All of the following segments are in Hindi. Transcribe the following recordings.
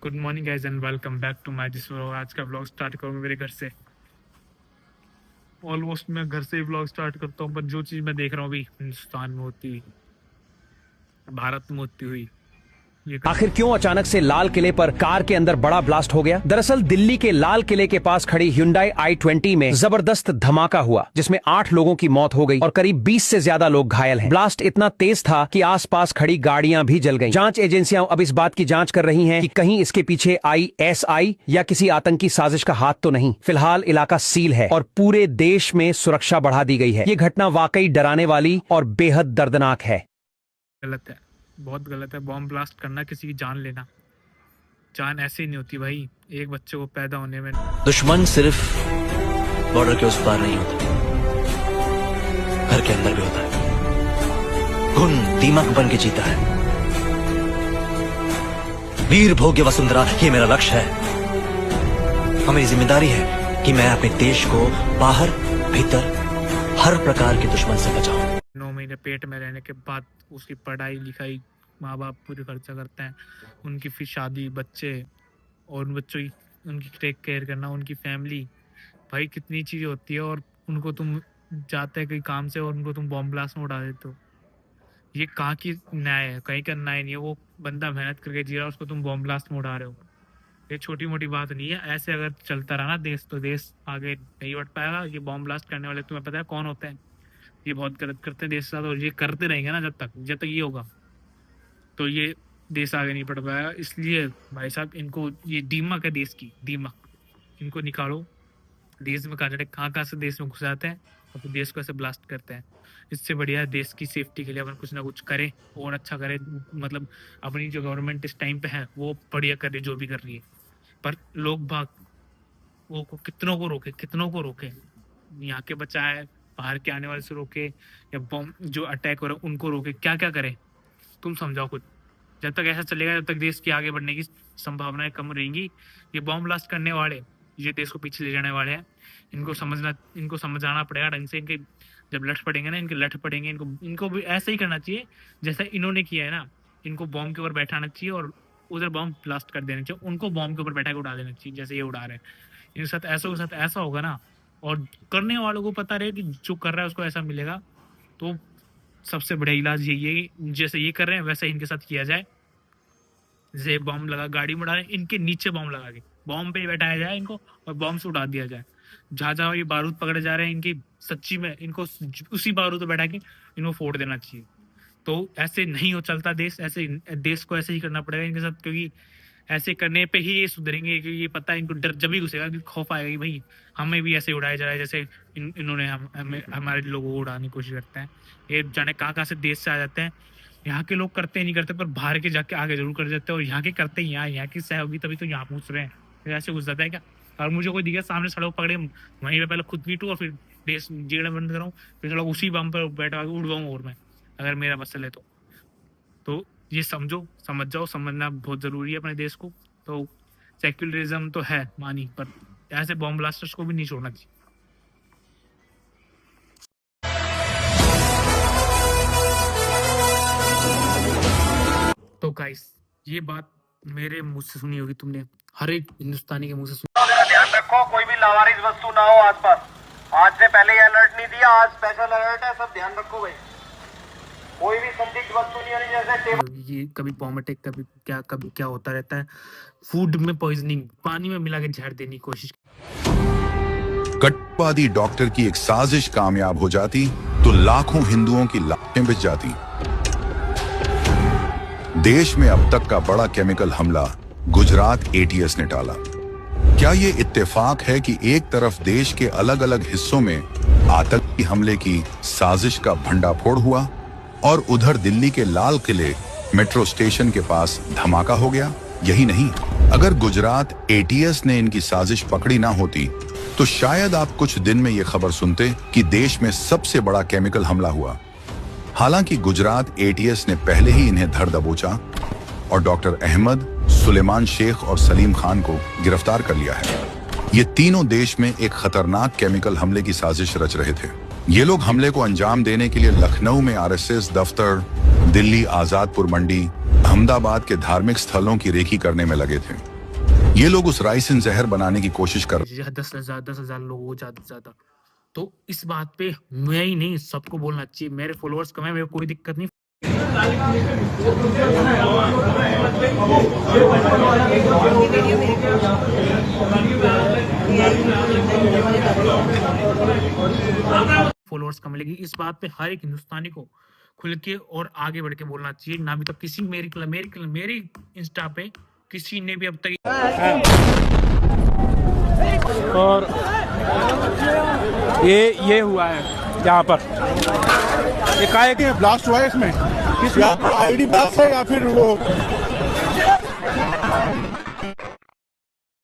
Good morning guys and welcome back to my this vlog. आज का व्लॉग स्टार्ट करूँगा मेरे घर से। ऑलमोस्ट मैं घर से ही व्लॉग स्टार्ट करता हूँ, पर जो चीज़ मैं देख रहा हूँ अभी हिंदुस्तान में होती हुई, भारत में होती हुई, ये आखिर क्यों अचानक से लाल किले पर कार के अंदर बड़ा ब्लास्ट हो गया? दरअसल दिल्ली के लाल किले के पास खड़ी Hyundai i20 में जबरदस्त धमाका हुआ, जिसमें 8 लोगों की मौत हो गई और करीब 20 से ज्यादा लोग घायल हैं। ब्लास्ट इतना तेज था कि आसपास खड़ी गाड़ियां भी जल गईं। जांच एजेंसियां अब इस बात की जांच कर रही हैं कि कहीं इसके पीछे ISI या किसी आतंकी साजिश का हाथ तो नहीं। फिलहाल इलाका सील है और पूरे देश में सुरक्षा बढ़ा दी गई है। ये घटना वाकई डराने वाली और बेहद दर्दनाक है। गलत है, बहुत गलत है। बॉम्ब ब्लास्ट करना, किसी की जान लेना, जान ऐसे ही नहीं होती भाई। एक बच्चे को पैदा होने में दुश्मन सिर्फ बॉर्डर के उस पार नहीं होता, घर के अंदर भी होता है। खून दीमक बन के जीता है। वीर भोग्य वसुंधरा, ये मेरा लक्ष्य है। हमें जिम्मेदारी है कि मैं अपने देश को बाहर भीतर हर प्रकार के दुश्मन से बचाऊं। 9 महीने पेट में रहने के बाद उसकी पढ़ाई लिखाई माँ बाप पूरी खर्चा करते हैं, उनकी फिर शादी, बच्चे, और उन बच्चों की उनकी टेक केयर करना, उनकी फैमिली, भाई कितनी चीज़ें होती है। और उनको तुम जाते हैं कहीं काम से और उनको तुम बॉम्ब ब्लास्ट में उड़ा देते हो। ये कहाँ की न्याय है? कहीं का न्याय नहीं है। वो बंदा मेहनत करके जी रहा है, उसको तुम बॉम्ब ब्लास्ट में उड़ा रहे हो। ये छोटी मोटी बात नहीं है। ऐसे अगर चलता रहा ना देश, तो देश आगे नहीं बढ़ पाएगा। ये बॉम्ब ब्लास्ट करने वाले तुम्हें पता है कौन होते हैं? ये बहुत गलत करते हैं देश के साथ, और ये करते रहेंगे ना जब तक ये होगा, तो ये देश आगे नहीं बढ़ पाएगा। इसलिए भाई साहब, इनको, ये दीमक है देश की, दीमक, इनको निकालो। देश में कहाँ से देश में घुस जाते हैं और फिर देश को ऐसे ब्लास्ट करते हैं। इससे बढ़िया देश की सेफ्टी के लिए अपन कुछ ना कुछ करें और अच्छा करें। मतलब अपनी जो गवर्नमेंट इस टाइम पे है वो बढ़िया कर रही, जो भी कर रही है, पर लोग भाग वो कितनों को रोके, यहाँ के बचाए, बाहर के आने वाले से रोके, या बॉम्ब जो अटैक हो रहा है उनको रोके। क्या क्या करें तुम समझाओ खुद। जब तक ऐसा चलेगा, जब तक देश की आगे बढ़ने की संभावनाएं कम रहेंगी। ये बॉम्ब ब्लास्ट करने वाले, ये देश को पीछे ले जाने वाले हैं। इनको समझाना पड़ेगा ढंग से। इनके जब लठ पड़ेंगे ना, इनको भी ऐसा ही करना चाहिए जैसा इन्होंने किया है ना। इनको बॉम्ब के ऊपर बैठाना चाहिए और उधर बॉम्ब ब्लास्ट कर देना चाहिए। उनको बॉम्ब के ऊपर बैठा के उड़ा देना चाहिए जैसे ये उड़ा रहे हैं। इनके साथ ऐसा होगा ना, और करने वालों को पता रहे कि जो कर रहा है उसको ऐसा मिलेगा, तो सबसे बढ़िया इलाज यही है कि जैसे ये कर रहे हैं वैसे इनके साथ किया जाए। जैसे बॉम्ब लगा, गाड़ी में उड़ा रहे हैं, इनके नीचे बॉम्ब लगा के बॉम्ब पे बैठाया जाए इनको, और बॉम्ब से उड़ा दिया जाए। जहाँ जहाँ ये बारूद पकड़े जा रहे हैं, इनकी सच्ची में इनको उसी बारूद पे बैठा के इनको फोड़ देना चाहिए। तो ऐसे नहीं हो चलता देश। ऐसे देश को ऐसे ही करना पड़ेगा इनके साथ, क्योंकि ऐसे करने पे ही ये सुधरेंगे। क्योंकि ये पता है इनको, डर जब भी घुसेगा कि खौफ आएगा कि भाई हमें भी ऐसे उड़ाया जा रहा है जैसे इन्होंने हमारे लोगों को उड़ाने की कोशिश करते हैं। ये जाने कहाँ से देश से आ जाते हैं। यहाँ के लोग करते नहीं करते, पर बाहर के जाके आगे जरूर कर देते हैं। और यहाँ के करते ही यहाँ की सह होगी तभी तो यहाँ पूछ रहे हैं। फिर ऐसे घुस जाता है क्या? और मुझे कोई दिखे सामने सड़क पकड़े, वहीं पे पहले खुद पीटूँ और फिर देश जीना बंद कराऊँ, फिर सड़क उसी बम पर बैठा के उड़वाऊँ। और मैं, अगर मेरा मसला है तो ये समझ जाओ। समझना बहुत ज़रूरी है अपने देश को। तो सेक्युलरिज्म तो है मानी, पर ऐसे बॉम्ब ब्लास्टर्स को भी नहीं छोड़ना चाहिए। तो गाइस, ये बात मेरे मुंह से सुनी होगी तुमने, हर एक हिंदुस्तानी के मुंह से सुनी। ध्यान रखो, कोई भी लावारिस वस्तु ना हो आसपास। आज से पहले ये अलर्ट नहीं दिया, आज स्पेशल अलर्ट है, सब ध्यान रखो भाई। कोई भी संदिग्ध वस्तु नहीं होनी, जैसे ये कभी बॉम्ब अटैक, कभी क्या होता रहता है। फूड में पॉइजनिंग, पानी में मिला के जहर देने की कोशिश। कट्टरवादी डॉक्टर की एक साजिश कामयाब हो जाती तो लाखों हिंदुओं की लाशें बिछ जाती। देश में अब तक का बड़ा केमिकल हमला गुजरात ATS ने टाला। क्या ये इत्तेफाक है कि एक तरफ देश के अलग अलग हिस्सों में आतंकी हमले की साजिश का भंडाफोड़ हुआ और उधर दिल्ली के लाल किले मेट्रो स्टेशन के पास धमाका हो गया? यही नहीं, अगर गुजरात ATS ने इनकी साजिश पकड़ी ना होती तो शायद आप कुछ दिन में ये खबर सुनते कि देश में सबसे बड़ा केमिकल हमला हुआ। हालांकि गुजरात ATS ने पहले ही इन्हें धर दबोचा और डॉक्टर अहमद, सुलेमान शेख और सलीम खान को गिरफ्तार कर लिया है। ये तीनों देश में एक खतरनाक केमिकल हमले की साजिश रच रहे थे। ये लोग हमले को अंजाम देने के लिए लखनऊ में RSS दफ्तर, दिल्ली आजादपुर मंडी, अहमदाबाद के धार्मिक स्थलों की रेकी करने में लगे थे। ये लोग उस राइसिन जहर बनाने की कोशिश कर 10,000 लोग हो ज्यादा से ज्यादा। तो इस बात पे मैं ही नहीं, सबको बोलना चाहिए। मेरे फॉलोअर्स कम है, मेरे को कोई दिक्कत नहीं। फॉलोअर्स कम, लेकिन इस बात पे हर एक हिंदुस्तानी को खुल के और आगे बढ़ के बोलना चाहिए। ना भी तो किसी मेरी इंस्टा पे किसी ने भी अब तक और ये हुआ है यहाँ पर, एकाएक ब्लास्ट हुआ है इसमें। किस आईडी ब्लास्ट है या फिर वो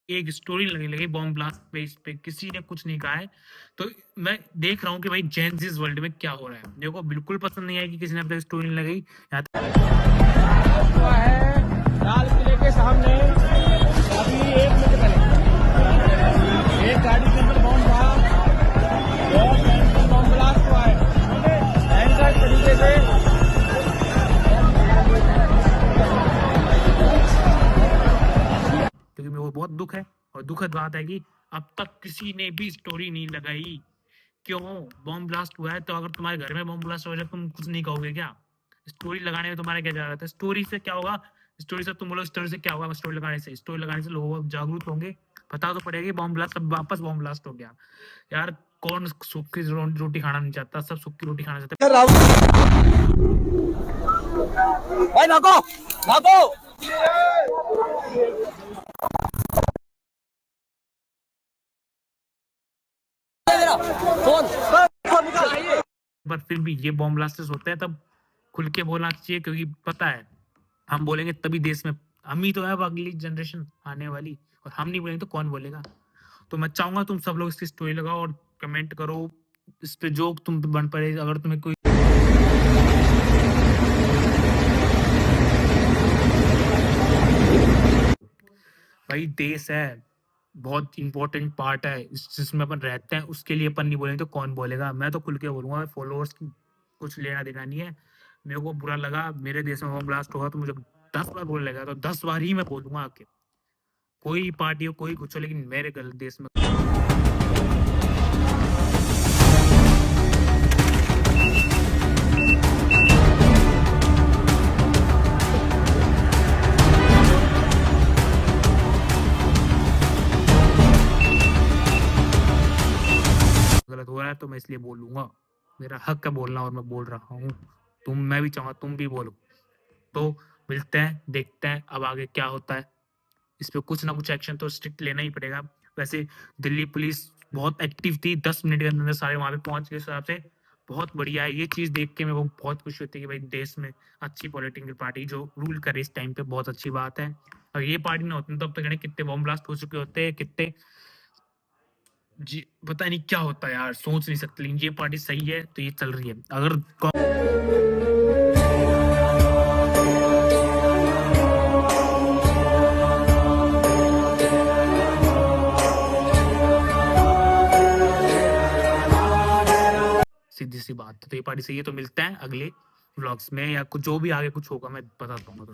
एक स्टोरी लगी बॉम्ब ब्लास्ट पे, इस पे किसी ने कुछ नहीं कहा है। तो मैं देख रहा हूँ कि भाई जेंजिस वर्ल्ड में क्या हो रहा है। मेरे को बिल्कुल पसंद नहीं आया कि किसी ने अब तक स्टोरी नहीं लगाई। लाल किले के सामने अभी 1 मिनट पहले एक गाड़ी के अंदर बॉम्ब था और बॉम्ब ब्लास्ट हुआ है भयंकर तरीके से। क्योंकि मेरे को बहुत दुख है, और दुखद बात है कि अब तक किसी ने भी स्टोरी नहीं लगाई। क्यों? बॉम्ब ब्लास्ट हुआ है तो अगर तुम्हारे घर में बॉम्ब ब्लास्ट हो जाए तुम कुछ नहीं कहोगे क्या? स्टोरी लगाने में तुम्हारा क्या जा रहा था? स्टोरी से क्या होगा? स्टोरी से तुम बोलो स्टोरी से क्या होगा? स्टोरी लगाने से लोग जागरूक होंगे, पता तो पड़ेगा बॉम्ब ब्लास्ट, अब वापस बॉम्ब ब्लास्ट हो गया। यार कौन सूखी रोटी खाना नहीं चाहता? सब सूखी रोटी खाना चाहते हैं। भाई भागो भागो। पर फिर भी ये बॉम्ब ब्लास्टर्स होते हैं तब खुल के बोलना चाहिए, क्योंकि पता है हम बोलेंगे तभी देश में, हम ही तो है अगली जनरेशन आने वाली, और हम नहीं बोलेंगे तो कौन बोलेगा? तो मैं चाहूंगा तुम सब लोग इसकी स्टोरी लगाओ और कमेंट करो इस पे जो तुम पे बन पड़े। अगर तुम्हें कोई भाई देश है, बहुत इंपॉर्टेंट पार्ट है जिसमें अपन रहते हैं, उसके लिए अपन नहीं बोलेंगे तो कौन बोलेगा? मैं तो खुल के बोलूंगा, फॉलोअर्स की कुछ लेना देना नहीं है। मेरे को बुरा लगा, मेरे देश में बम ब्लास्ट होगा तो मुझे 10 बार बोलने लगा, तो 10 बार ही मैं बोलूंगा आके। कोई पार्टी हो कोई कुछ हो, लेकिन मेरे गलत देश में गलत हो रहा है तो मैं इसलिए बोलूंगा। मेरा हक है बोलना और मैं बोल रहा हूँ। मैं भी चाहूंगा तुम भी बोलो। तो मिलते हैं, देखते हैं अब आगे क्या होता है। इस पे कुछ ना कुछ एक्शन तो स्ट्रिक्ट लेना ही पड़ेगा। वैसे दिल्ली पुलिस बहुत एक्टिव थी, 10 मिनट के अंदर सारे वहां पे पहुंच गए, हिसाब से बहुत बढ़िया है। ये चीज देख के मेरे को बहुत खुशी होती है कि भाई देश में अच्छी पॉलिटिकल पार्टी जो रूल करे इस टाइम पे, बहुत अच्छी बात है। और ये पार्टी ना होती तो अब तक कितने बॉम्ब ब्लास्ट हो चुके होते, कितने जी पता नहीं क्या होता यार, सोच नहीं सकते। लेकिन ये पार्टी सही है तो ये चल रही है। अगर सीधी सी बात है, तो ये पार्टी सही है। तो मिलते हैं अगले व्लॉग्स में, या कुछ जो भी आगे कुछ होगा मैं बताता हूँ।